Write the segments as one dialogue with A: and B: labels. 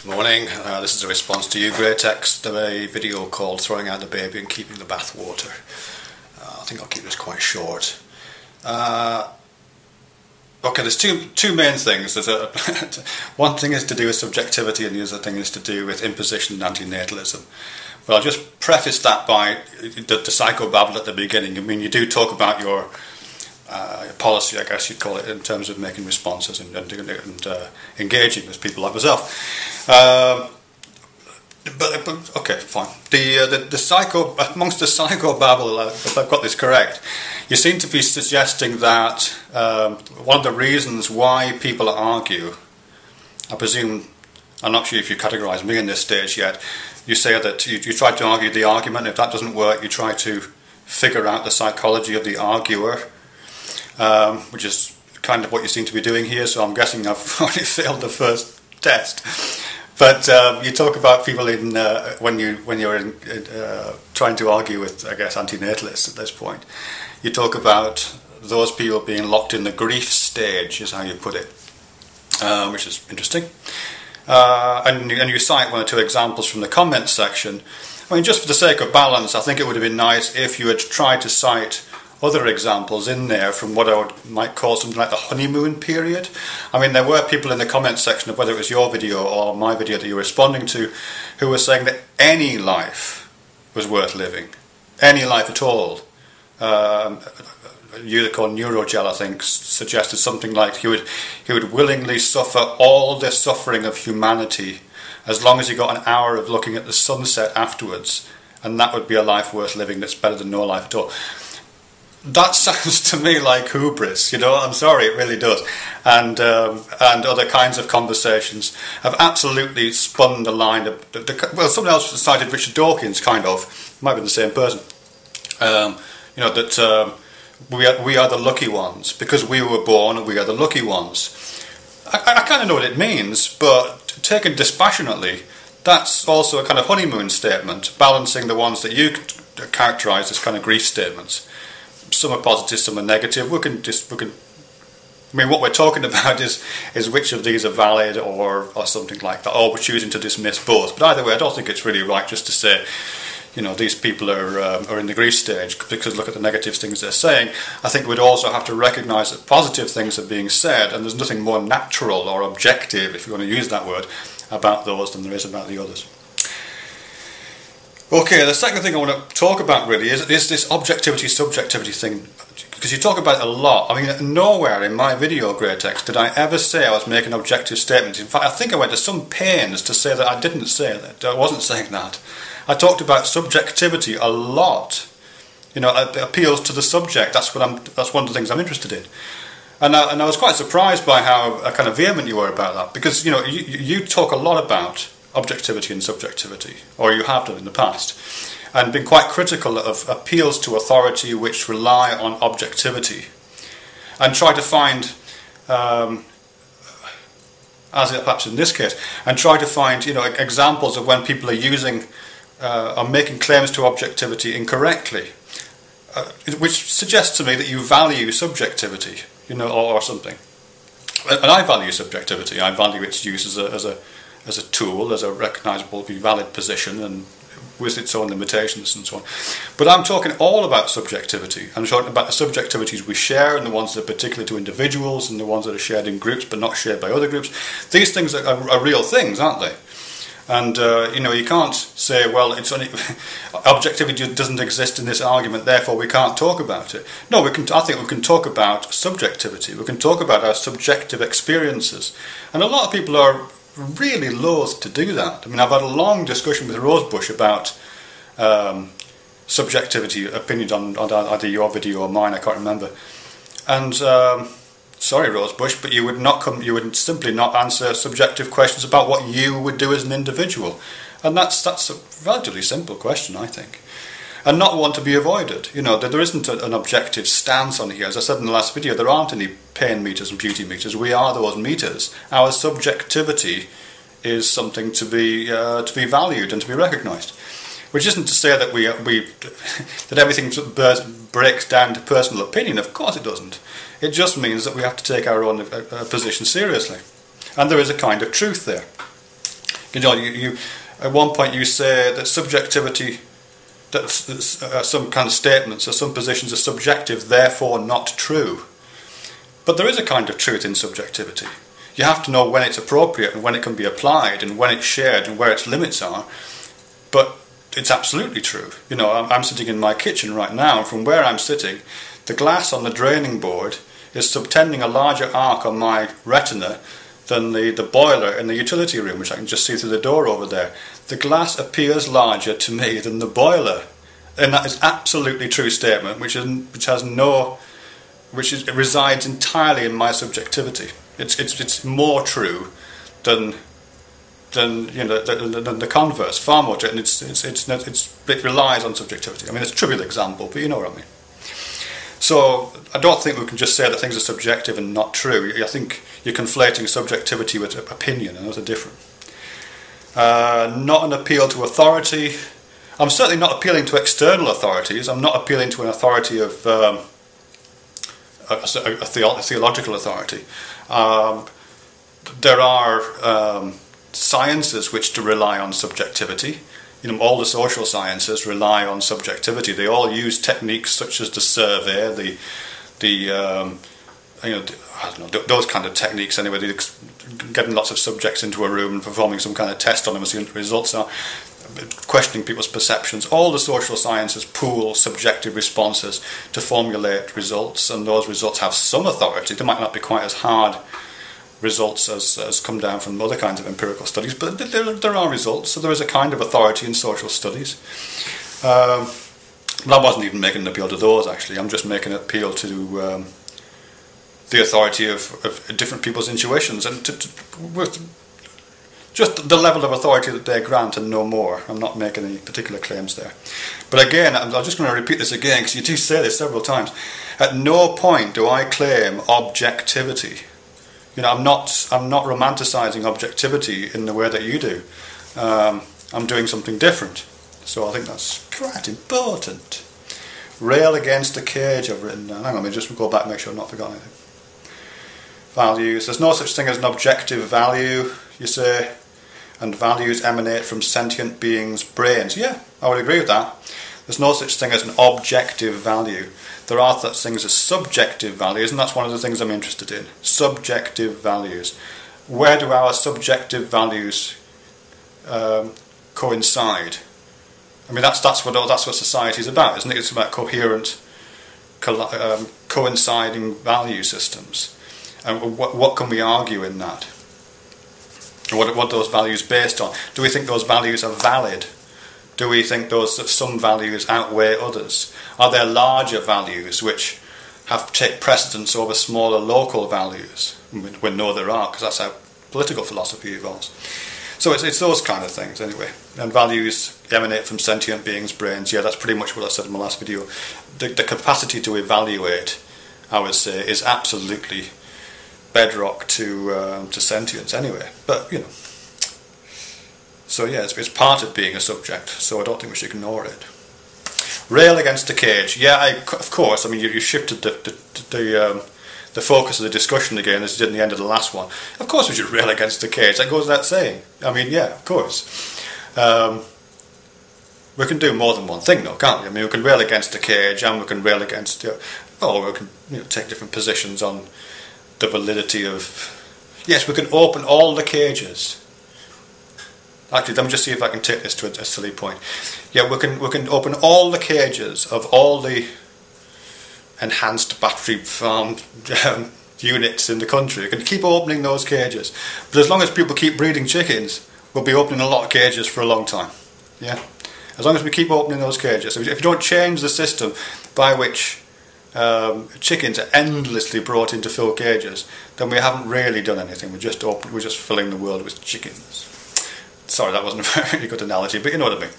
A: Good morning. This is a response to you, Gratex, to a video called Throwing Out the Baby and Keeping the Bathwater. I think I'll keep this quite short. Okay, there's two main things. One thing is to do with subjectivity and the other thing is to do with imposition and antinatalism. But I'll just preface that by the psychobabble at the beginning. I mean, you do talk about your policy, I guess you'd call it, in terms of making responses and engaging with people like myself. But okay, fine. Amongst the psychobabble, if I've got this correct, you seem to be suggesting that one of the reasons why people argue, I presume, I'm not sure if you categorise me in this stage yet, you say that you try to argue the argument. If that doesn't work, you try to figure out the psychology of the arguer, which is kind of what you seem to be doing here, so I'm guessing I've already failed the first test. But you talk about people when you're trying to argue with, I guess, antinatalists at this point. You talk about those people being locked in the grief stage, is how you put it, which is interesting. And you cite one or two examples from the comments section. I mean, just for the sake of balance, I think it would have been nice if you had tried to cite other examples in there from what I might call something like the honeymoon period. I mean, there were people in the comments section of whether it was your video or my video that you were responding to who were saying that any life was worth living, any life at all. Unicorn Neurogel, I think, suggested something like he would willingly suffer all the suffering of humanity as long as he got an hour of looking at the sunset afterwards, and that would be a life worth living that's better than no life at all. That sounds to me like hubris, you know, I'm sorry, it really does. And other kinds of conversations have absolutely spun the line of, well, someone else cited Richard Dawkins, kind of, might be the same person, you know, that we are the lucky ones, because we were born, we are the lucky ones. I kind of know what it means, but taken dispassionately, that's also a kind of honeymoon statement, balancing the ones that you characterise as kind of grief statements. Some are positive, some are negative. We can. I mean, what we're talking about is which of these are valid or something like that. Or we're choosing to dismiss both. But either way, I don't think it's really right just to say, you know, these people are in the grief stage because look at the negative things they're saying. I think we'd also have to recognise that positive things are being said, and there's nothing more natural or objective, if you want to use that word, about those than there is about the others. Okay, the second thing I want to talk about really is this objectivity-subjectivity thing, because you talk about it a lot. I mean, nowhere in my video, Gratex, did I ever say I was making objective statements. In fact, I think I went to some pains to say that I didn't say that. I wasn't saying that. I talked about subjectivity a lot. You know, it appeals to the subject. That's one of the things I'm interested in. And I was quite surprised by how kind of vehement you were about that, because, you know, you talk a lot about objectivity and subjectivity, or you have done in the past, and been quite critical of appeals to authority which rely on objectivity, and try to find, as perhaps in this case, and try to find, you know, examples of when people are making claims to objectivity incorrectly, which suggests to me that you value subjectivity, you know, or something. And I value subjectivity. I value its use as a tool, as a recognisable, valid position, and with its own limitations and so on. But I'm talking all about subjectivity. I'm talking about the subjectivities we share, and the ones that are particular to individuals, and the ones that are shared in groups but not shared by other groups. These things are real things, aren't they? And you know, you can't say, well, it's only objectivity doesn't exist in this argument, therefore we can't talk about it. No, I think we can talk about subjectivity. We can talk about our subjective experiences, and a lot of people are really loath to do that. I mean, I've had a long discussion with Rosebush about subjectivity opinions on either your video or mine, I can't remember. And sorry, Rosebush, but you would simply not answer subjective questions about what you would do as an individual. And that's a relatively simple question, I think, and not one to be avoided. You know, there isn't an objective stance on here. As I said in the last video, there aren't any pain meters and beauty meters. We are those meters. Our subjectivity is something to be valued and to be recognised. Which isn't to say that that everything breaks down to personal opinion. Of course it doesn't. It just means that we have to take our own position seriously, and there is a kind of truth there. You know, you at one point you say that subjectivity, that some kind of statements or some positions are subjective, therefore not true. But there is a kind of truth in subjectivity. You have to know when it's appropriate and when it can be applied and when it's shared and where its limits are. But it's absolutely true. You know, I'm sitting in my kitchen right now, and from where I'm sitting, the glass on the draining board is subtending a larger arc on my retina than the boiler in the utility room, which I can just see through the door over there. The glass appears larger to me than the boiler. And that is absolutely true statement, which resides entirely in my subjectivity. It's more true than the converse, far more true, and it relies on subjectivity. I mean, it's a trivial example, but you know what I mean. So I don't think we can just say that things are subjective and not true. I think you're conflating subjectivity with opinion, and those are different. Not an appeal to authority. I'm certainly not appealing to external authorities. I'm not appealing to an authority of a theological authority. There are sciences which do rely on subjectivity. You know, all the social sciences rely on subjectivity. They all use techniques such as the survey, I don't know, those kind of techniques anyway. Getting lots of subjects into a room and performing some kind of test on them and seeing what the results are, questioning people's perceptions. All the social sciences pool subjective responses to formulate results, and those results have some authority. They might not be quite as hard results as come down from other kinds of empirical studies, but there are results, so there is a kind of authority in social studies. But I wasn't even making an appeal to those, actually. I'm just making an appeal to the authority of different people's intuitions, and with just the level of authority that they grant and no more. I'm not making any particular claims there. But again, I'm just going to repeat this again, because you do say this several times. At no point do I claim objectivity. You know, I'm not romanticising objectivity in the way that you do. I'm doing something different. So I think that's quite important. Rail against a cage, I've written down. Hang on, let me just go back and make sure I've not forgotten anything. Values. There's no such thing as an objective value, you say, and values emanate from sentient beings' brains. Yeah, I would agree with that. There's no such thing as an objective value. There are such things as subjective values, and that's one of the things I'm interested in. Subjective values. Where do our subjective values coincide? I mean, that's what society is about, isn't it? It's about coherent, coinciding value systems. And what can we argue in that? What are those values based on? Do we think those values are valid? Do we think that some values outweigh others? Are there larger values which take precedence over smaller local values? We know there are, because that's how political philosophy evolves. So it's those kind of things anyway. And values emanate from sentient beings' brains. Yeah, that's pretty much what I said in my last video. The capacity to evaluate, I would say, is absolutely bedrock to sentience anyway. But, you know. So yeah, it's part of being a subject, so I don't think we should ignore it. Rail against the cage. Yeah, of course. I mean, you shifted the focus of the discussion again, as you did in the end of the last one. Of course we should rail against the cage. That goes without saying. I mean, yeah, of course. We can do more than one thing, though, can't we? I mean, we can rail against the cage, and we can rail against or we can take different positions on the validity of. Yes, we can open all the cages. Actually, let me just see if I can take this to a silly point. Yeah, we can open all the cages of all the enhanced battery farm units in the country. We can keep opening those cages, but as long as people keep breeding chickens, we'll be opening a lot of cages for a long time. Yeah, as long as we keep opening those cages. So if you don't change the system by which chickens are endlessly brought into full cages, then we haven't really done anything. We're just filling the world with chickens. Sorry, that wasn't a very good analogy, but you know what I mean.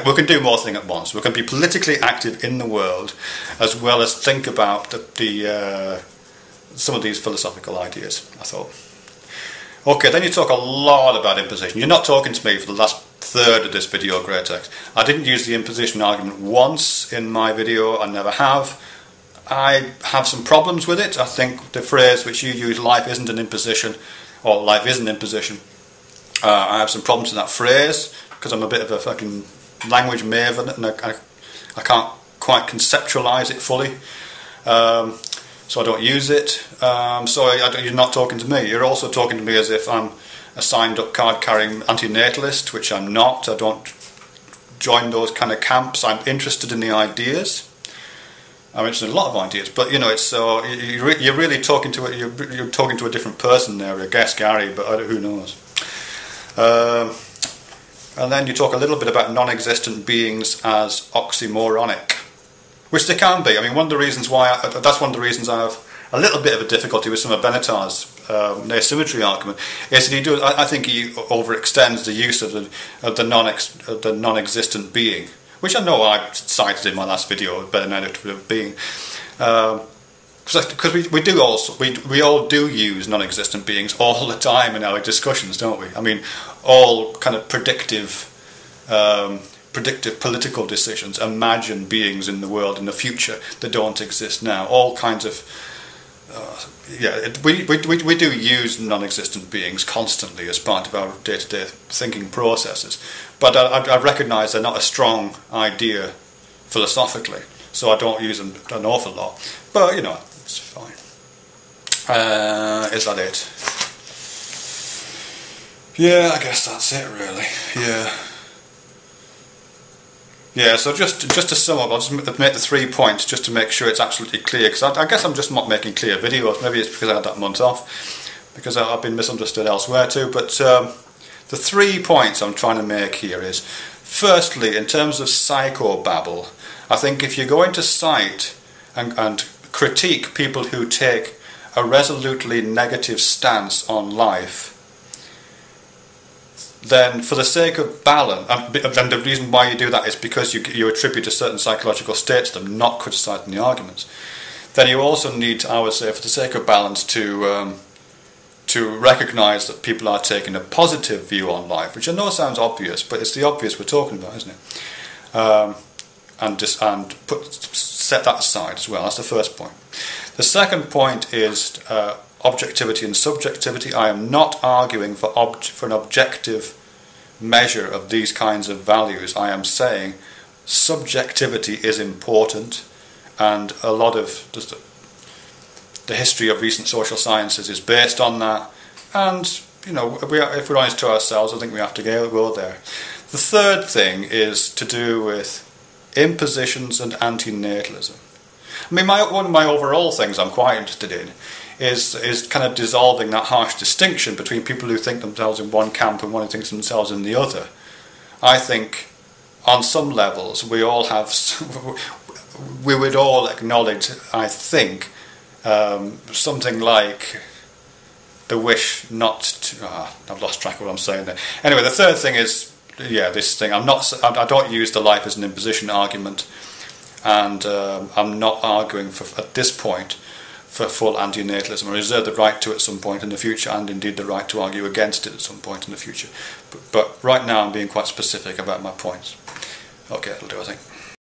A: We can do more things at once. We can be politically active in the world, as well as think about some of these philosophical ideas, I thought. Okay, then you talk a lot about imposition. You're not talking to me for the last third of this video, Gratex. I didn't use the imposition argument once in my video. I never have. I have some problems with it. I think the phrase which you use, life isn't an imposition, or life is an imposition, I have some problems with that phrase because I'm a bit of a fucking language maven and I can't quite conceptualise it fully. So I don't use it. So you're not talking to me. You're also talking to me as if I'm a signed up card carrying antinatalist, which I'm not. I don't join those kind of camps. I'm interested in the ideas. I'm interested in a lot of ideas, but you know, it's so you're really talking to you're talking to a different person there. I guess Gary, but who knows? And then you talk a little bit about non-existent beings as oxymoronic, which they can be. I mean, one of the reasons why that's one of the reasons I have a little bit of a difficulty with some of Benatar's asymmetry argument is that I think he overextends the use of the non-existent being, which I know I cited in my last video, Benatar being, because we all do use non-existent beings all the time in our discussions, don't we? I mean, all kind of predictive political decisions imagine beings in the world in the future that don't exist now. All kinds of we do use non-existent beings constantly as part of our day-to-day thinking processes, but I recognise they're not a strong idea philosophically, so I don't use them an awful lot. But you know, it's fine. Is that it? Yeah, I guess that's it really. Yeah, so just to sum up, I'll just make the 3 points just to make sure it's absolutely clear, because I guess I'm just not making clear videos. Maybe it's because I had that month off, because I've been misunderstood elsewhere too. But the 3 points I'm trying to make here is, firstly, in terms of psychobabble, I think if you're going to cite and critique people who take a resolutely negative stance on life, then for the sake of balance, and the reason why you do that is because you attribute a certain psychological state to them, not criticising the arguments, then you also need, I would say, for the sake of balance, to recognise that people are taking a positive view on life, which I know sounds obvious, but it's the obvious we're talking about, isn't it? Set that aside as well. That's the first point. The second point is objectivity and subjectivity. I am not arguing for an objective measure of these kinds of values. I am saying subjectivity is important, and a lot of the history of recent social sciences is based on that. And you know, if we're honest to ourselves, I think we have to go there. The third thing is to do with impositions and antinatalism. I mean, one of my overall things I'm quite interested in is kind of dissolving that harsh distinction between people who think themselves in one camp and one who thinks themselves in the other. I think on some levels we all have, we would all acknowledge, I think, something like the wish not to, I've lost track of what I'm saying there. Anyway, the third thing is, this thing, I don't use the life as an imposition argument, and I'm not arguing at this point for full antinatalism. I reserve the right to at some point in the future, and indeed the right to argue against it at some point in the future. But right now I'm being quite specific about my points. Okay, that'll do, I think.